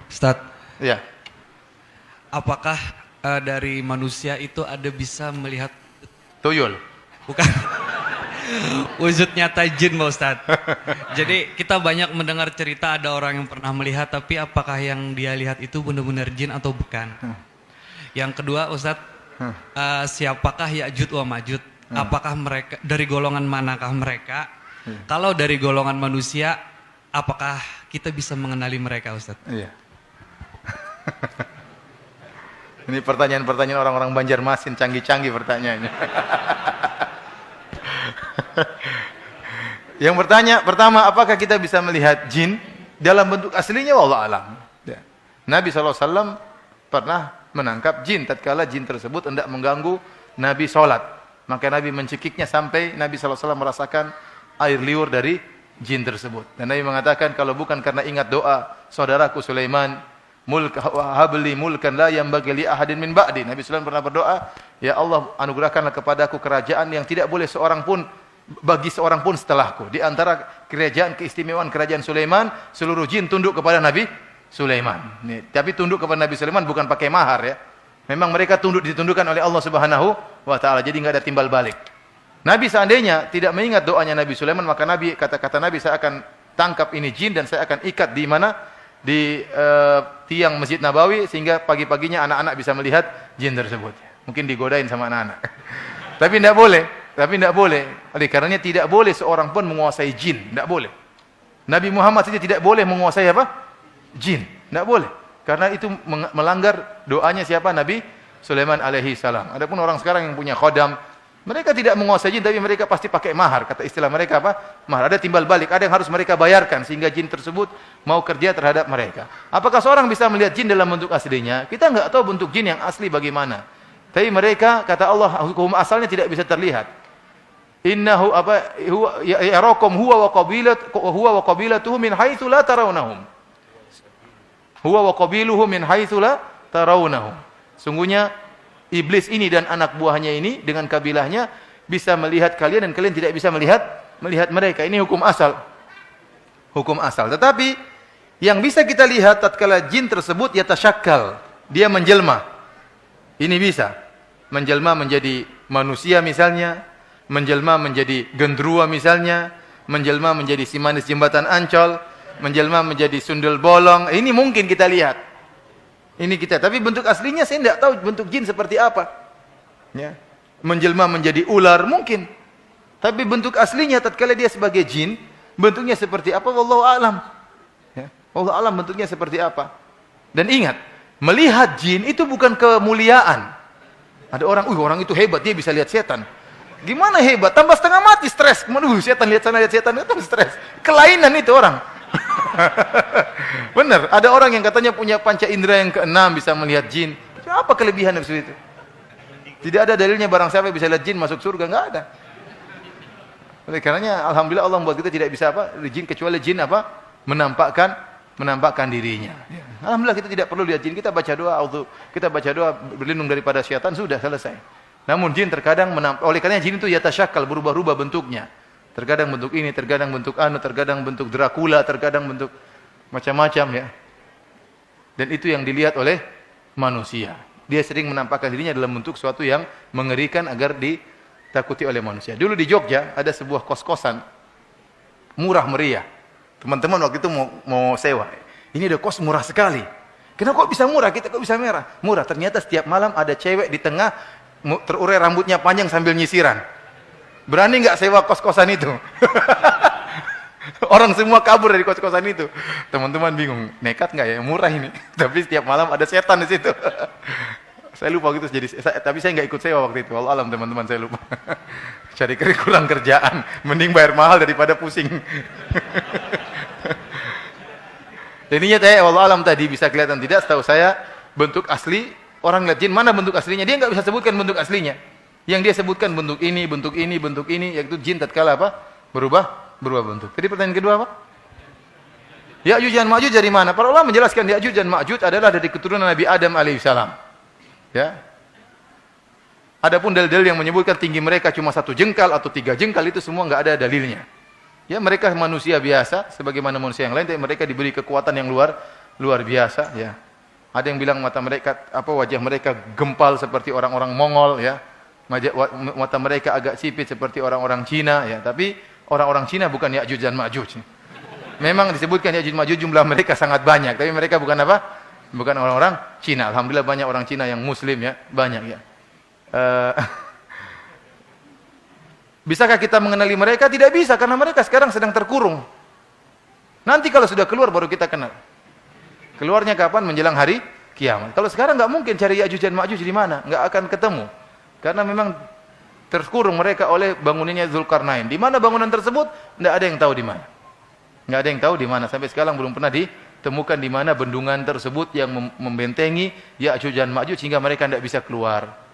Ustadz, Ya. apakah dari manusia itu ada bisa melihat Tuyul. bukan wujud nyata jin, Pak Ustadz? Jadi kita banyak mendengar cerita ada orang yang pernah melihat, tapi apakah yang dia lihat itu benar-benar jin atau bukan? Yang kedua, Ustadz, siapakah Ya'juj wa Ma'juj? Apakah mereka dari golongan manakah mereka? Kalau dari golongan manusia, apakah kita bisa mengenali mereka, Ustadz? Iya. Ini pertanyaan-pertanyaan orang-orang Banjarmasin, canggih-canggih pertanyaannya. Yang pertama, apakah kita bisa melihat jin dalam bentuk aslinya? Wallahu alam. Ya. Nabi SAW pernah menangkap jin tatkala jin tersebut hendak mengganggu Nabi sholat. Maka Nabi mencekiknya sampai Nabi SAW merasakan air liur dari jin tersebut. Dan Nabi mengatakan, kalau bukan karena ingat doa saudaraku Sulaiman, habli mulkan la yanbaghi li ahadin min ba'di. Nabi SAW pernah berdoa, ya Allah, anugerahkanlah kepadaku kerajaan yang tidak boleh seorang pun bagi seorang pun setelahku. Di antara kerajaan keistimewaan kerajaan Sulaiman, seluruh jin tunduk kepada Nabi Sulaiman. Tapi tunduk kepada Nabi Sulaiman bukan pakai mahar ya. Memang mereka ditundukkan oleh Allah Subhanahu wa taala. Jadi enggak ada timbal balik. Nabi seandainya tidak mengingat doanya Nabi Sulaiman, maka Nabi kata Nabi, saya akan tangkap ini jin dan saya akan ikat di mana? Di tiang Masjid Nabawi, sehingga pagi-paginya anak-anak bisa melihat jin tersebut. Mungkin digodain sama anak-anak. Tapi tidak boleh. Oleh karenanya tidak boleh seorang pun menguasai jin. Tidak boleh. Nabi Muhammad saja tidak boleh menguasai apa? Jin. Tidak boleh. Karena itu melanggar doanya siapa? Nabi Sulaiman alaihi salam. Adapun orang sekarang yang punya khodam, mereka tidak menguasai jin, tapi mereka pasti pakai mahar. Kata istilah mereka apa? Mahar. Ada timbal balik, ada yang harus mereka bayarkan sehingga jin tersebut mau kerja terhadap mereka. Apakah seorang bisa melihat jin dalam bentuk aslinya? Kita enggak tahu bentuk jin yang asli bagaimana. Tapi mereka, kata Allah, hukum asalnya tidak bisa terlihat. Innahu huwa yarakum huwa wa qabilatuhu min haitsu la tarawnahum. Huwa wa qabiluhu min haitsu la tarawnahum. Sungguhnya iblis ini dan anak buahnya ini dengan kabilahnya bisa melihat kalian dan kalian tidak bisa melihat mereka. Ini hukum asal. Hukum asal. Tetapi yang bisa kita lihat tatkala jin tersebut yatasyakkal, dia menjelma. Ini bisa menjelma menjadi manusia misalnya, menjelma menjadi gendruwo misalnya, menjelma menjadi si manis jembatan Ancol, menjelma menjadi sundel bolong. Ini mungkin kita lihat. Ini kita, tapi bentuk aslinya saya tidak tahu bentuk jin seperti apa. Ya. Menjelma menjadi ular mungkin. Tapi bentuk aslinya tatkala dia sebagai jin, bentuknya seperti apa? Wallahu a'lam. Ya. Wallahu a'lam bentuknya seperti apa. Dan ingat, melihat jin itu bukan kemuliaan. Ada orang itu hebat, dia bisa lihat setan. Gimana hebat? Tambah setengah mati, stres. Setan lihat sana, lihat setan, itu stres. Kelainan itu orang. Benar, ada orang yang katanya punya panca indera yang keenam, bisa melihat jin. Apa kelebihan dari situ? Tidak ada dalilnya barang siapa bisa lihat jin masuk surga, enggak ada. Oleh karenanya alhamdulillah Allah membuat kita tidak bisa jin, kecuali jin menampakkan dirinya. Alhamdulillah kita tidak perlu lihat jin, kita baca doa berlindung daripada syaitan, sudah selesai. Namun jin terkadang oleh karenanya jin itu yatasyakkal, berubah-ubah bentuknya. Terkadang bentuk ini, terkadang bentuk terkadang bentuk Dracula, terkadang bentuk macam-macam ya. Dan itu yang dilihat oleh manusia. Dia sering menampakkan dirinya dalam bentuk suatu yang mengerikan agar ditakuti oleh manusia. Dulu di Jogja ada sebuah kos-kosan murah meriah. Teman-teman waktu itu mau sewa. Ini ada kos murah sekali. Kenapa kok bisa murah? Kita kok bisa murah? Ternyata setiap malam ada cewek di tengah terurai rambutnya panjang sambil nyisiran. Berani nggak sewa kos-kosan itu? Orang semua kabur dari kos-kosan itu. Teman-teman bingung, nekat nggak ya? Murah ini. Tapi setiap malam ada setan di situ. Saya lupa gitu tapi saya nggak ikut sewa waktu itu. Wallahu alam teman-teman, saya lupa. Cari kurang kerjaan, mending bayar mahal daripada pusing. Jadinya wallahu alam tadi bisa kelihatan tidak? Setahu saya bentuk asli orang lihat jin, mana bentuk aslinya? Dia nggak bisa sebutkan bentuk aslinya. Yang dia sebutkan bentuk ini, yaitu jin tatkala berubah bentuk. Jadi pertanyaan kedua apa? Ya'juj dan Ma'juj dari mana? Para ulama menjelaskan Ya'juj dan Ma'juj adalah dari keturunan Nabi Adam alaihissalam. Ya. Adapun dalil-dalil yang menyebutkan tinggi mereka cuma 1 jengkal atau 3 jengkal itu semua nggak ada dalilnya. Ya, mereka manusia biasa sebagaimana manusia yang lain, tapi mereka diberi kekuatan yang luar luar biasa ya. Ada yang bilang wajah mereka gempal seperti orang-orang Mongol ya. Mata mereka agak sipit seperti orang-orang Cina ya. Tapi orang-orang Cina bukan Ya'juj dan Ma'juj. Memang disebutkan Ya'juj Ma'juj jumlah mereka sangat banyak, tapi mereka bukan apa? Bukan orang-orang Cina. Alhamdulillah banyak orang Cina yang muslim ya, banyak ya. Bisakah kita mengenali mereka? Tidak bisa karena mereka sekarang sedang terkurung. Nanti kalau sudah keluar baru kita kenal. Keluarnya kapan? Menjelang hari kiamat. Kalau sekarang nggak mungkin cari Ya'juj dan Ma'juj di mana, nggak akan ketemu. Karena memang terkurung mereka oleh bangunannya Zulkarnain. Di mana bangunan tersebut? Nggak ada yang tahu di mana. Nggak ada yang tahu di mana. Sampai sekarang belum pernah ditemukan di mana bendungan tersebut yang membentengi Ya'juj dan Ma'juj sehingga mereka tidak bisa keluar.